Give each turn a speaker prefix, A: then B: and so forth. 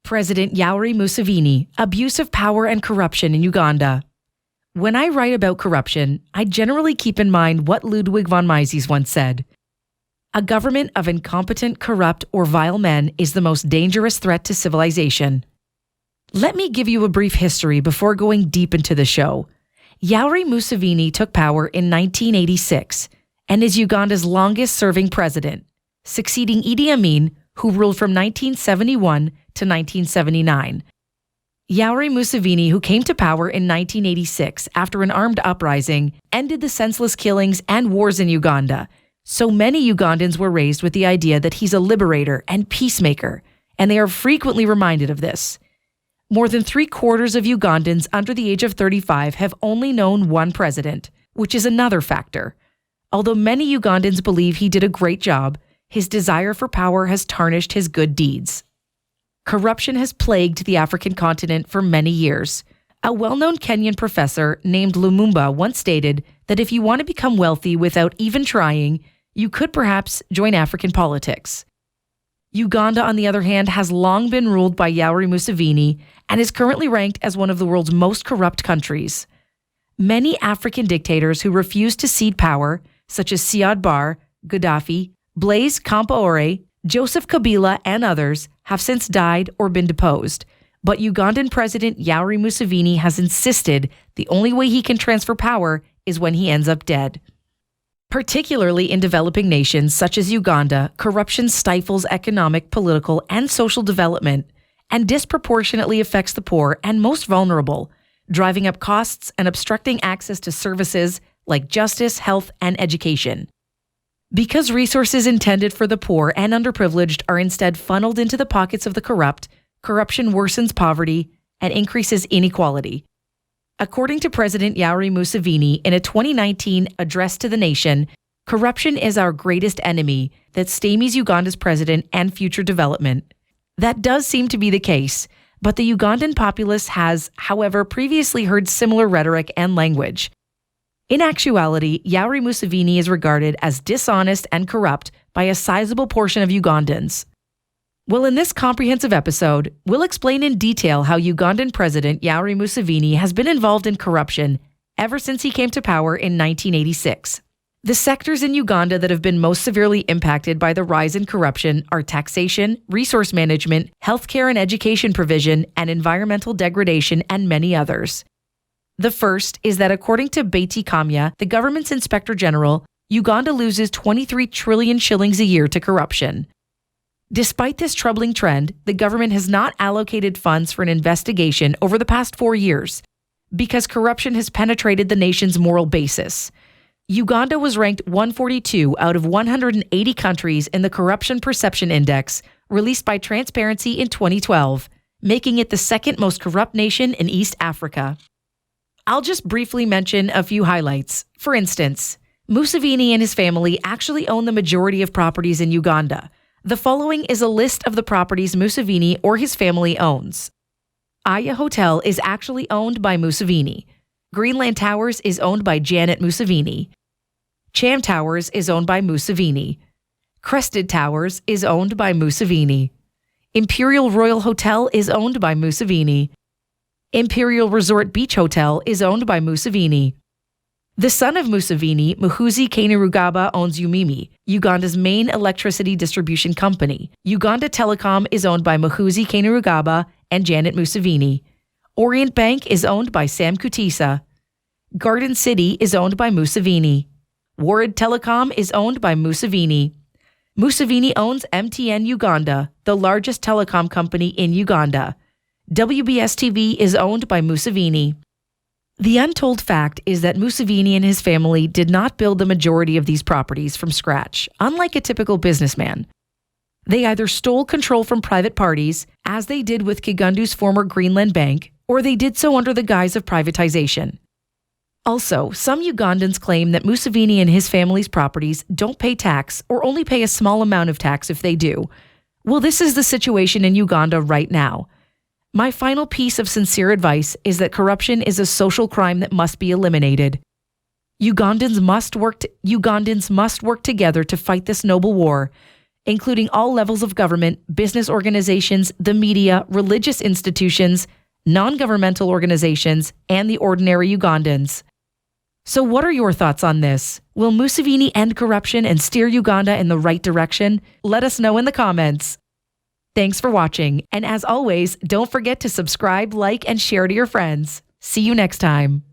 A: President Yoweri Museveni, abuse of power and corruption in Uganda. When I write about corruption, I generally keep in mind what Ludwig von Mises once said. A government of incompetent, corrupt, or vile men is the most dangerous threat to civilization. Let me give you a brief history before going deep into the show. Yoweri Museveni took power in 1986 and is Uganda's longest-serving president, succeeding Idi Amin, who ruled from 1971 to 1979. Yoweri Museveni, who came to power in 1986 after an armed uprising, ended the senseless killings and wars in Uganda. So many Ugandans were raised with the idea that he's a liberator and peacemaker, and they are frequently reminded of this. More than 3/4 of Ugandans under the age of 35 have only known one president, which is another factor. Although many Ugandans believe he did a great job, his desire for power has tarnished his good deeds. Corruption has plagued the African continent for many years. A well-known Kenyan professor named Lumumba once stated that if you want to become wealthy without even trying, you could perhaps join African politics. Uganda, on the other hand, has long been ruled by Yoweri Museveni and is currently ranked as one of the world's most corrupt countries. Many African dictators who refuse to cede power, such as Siad Barre, Gaddafi, Blaise Compaoré, Joseph Kabila, and others, have since died or been deposed. But Ugandan President Yoweri Museveni has insisted the only way he can transfer power is when he ends up dead. Particularly in developing nations such as Uganda, corruption stifles economic, political, and social development and disproportionately affects the poor and most vulnerable, driving up costs and obstructing access to services like justice, health, and education. Because resources intended for the poor and underprivileged are instead funneled into the pockets of the corrupt, corruption worsens poverty and increases inequality. According to President Yoweri Museveni in a 2019 address to the nation, corruption is our greatest enemy that stymies Uganda's president and future development. That does seem to be the case, but the Ugandan populace has, however, previously heard similar rhetoric and language. In actuality, Yoweri Museveni is regarded as dishonest and corrupt by a sizable portion of Ugandans. Well, in this comprehensive episode, we'll explain in detail how Ugandan President Yoweri Museveni has been involved in corruption ever since he came to power in 1986. The sectors in Uganda that have been most severely impacted by the rise in corruption are taxation, resource management, healthcare and education provision, and environmental degradation, and many others. The first is that according to Beti Kamya, the government's Inspector General, Uganda loses 23 trillion shillings a year to corruption. Despite this troubling trend, the government has not allocated funds for an investigation over the past 4 years because corruption has penetrated the nation's moral basis. Uganda was ranked 142 out of 180 countries in the Corruption Perception Index, released by Transparency in 2012, making it the second most corrupt nation in East Africa. I'll just briefly mention a few highlights. For instance, Museveni and his family actually own the majority of properties in Uganda. The following is a list of the properties Museveni or his family owns. Aya Hotel is actually owned by Museveni. Greenland Towers is owned by Janet Museveni. Cham Towers is owned by Museveni. Crested Towers is owned by Museveni. Imperial Royal Hotel is owned by Museveni. Imperial Resort Beach Hotel is owned by Museveni. The son of Museveni, Muhoozi Kainerugaba, owns Umimi, Uganda's main electricity distribution company. Uganda Telecom is owned by Muhoozi Kainerugaba and Janet Museveni. Orient Bank is owned by Sam Kutisa. Garden City is owned by Museveni. Warad Telecom is owned by Museveni. Museveni owns MTN Uganda, the largest telecom company in Uganda. WBS TV is owned by Museveni. The untold fact is that Museveni and his family did not build the majority of these properties from scratch, unlike a typical businessman. They either stole control from private parties, as they did with Kigundu's former Greenland Bank, or they did so under the guise of privatization. Also, some Ugandans claim that Museveni and his family's properties don't pay tax or only pay a small amount of tax if they do. Well, this is the situation in Uganda right now. My final piece of sincere advice is that corruption is a social crime that must be eliminated. Ugandans must work together to fight this noble war. including all levels of government, business organizations, the media, religious institutions, non-governmental organizations, and the ordinary Ugandans. So what are your thoughts on this? Will Museveni end corruption and steer Uganda in the right direction? Let us know in the comments. Thanks for watching, and as always, don't forget to subscribe, like, and share to your friends. See you next time.